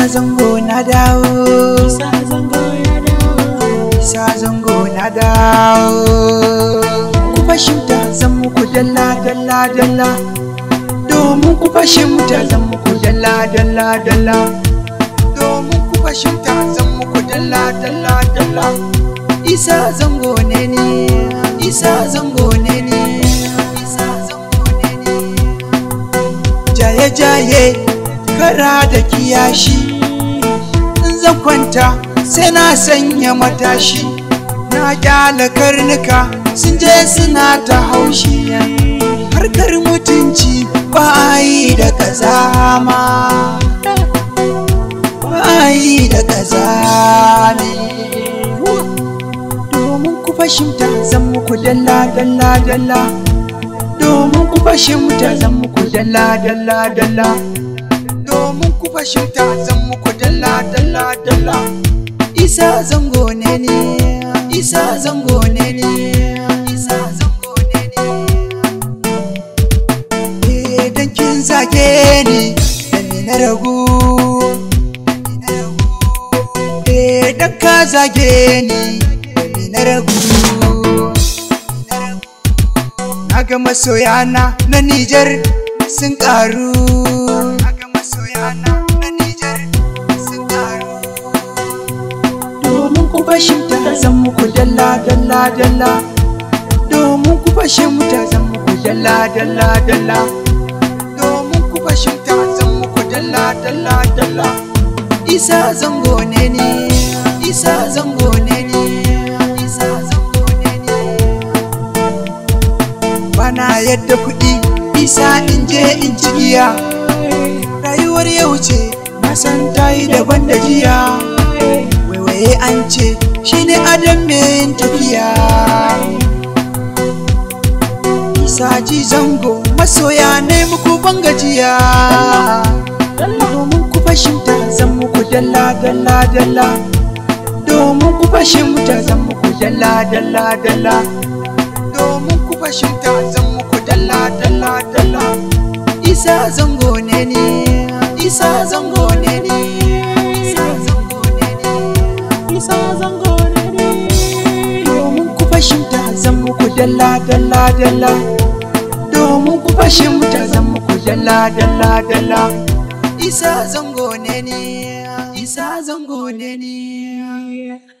zango na dawo, isa zango na dawo, isa zango na dawo. Ku fahimta zan muku dalla dalla dalla, domin ku fahimta zan muku dalla dalla dalla, domin ku fahimta zan muku dalla dalla dalla. Isa zango ne ni, isa zango ne ni, isa zango ne ni. Jaye jaye kara da kiyashi, in zan kwanta sai na sanya matashi. Na kyala karnuka sun je suna ta haushi, harkar mutunci ba a yi da kazama, ba a yi da kazami. Domin ku fahimta zan muku dalla dalla dalla, domin ku fahimta zan muku dalla dalla dalla, domin ku fahimta zan muku dalla dalla dalla. Isa zango ne ni, isa zango ne ni, isa zango ne ni. Dan kin zage ni dan ni na ragu, dan ka zage ni dan ni na ragu. Na ga masoyana na Nijar sun karu, na ga masoyana na Nijar sun karu. Domin ku fahimta zan muku dalla dalla dalla, domin ku fahimta zan muku dalla dalla dalla, domin ku fahimta zan muku dalla dalla dalla. Isa zango ne ni, isa zango ne ni, isa zango ne ni. Bana yadda kuɗi isa in je in ci giya, rayuwar yau ce na san ta yi daban da jiya. Waiwaye an ce shi ne adam mai tafiya. Isa ji zango masoya ne muku ban gajiya, domin ku fahimta zan muku dalla dalla dalla, domin ku fahimta zan muku dalla dalla dalla, domin ku fahimta zan muku dalla dalla dalla. Isa zango ne ni, isa zango ne ni, isa zango ne ni, isa zango ne ni. Domin ku fahimta zan muku dalla dalla dalla, domin ku fahimta zan muku dalla dalla dalla. Isa zango ne ni, isa zango ne ni.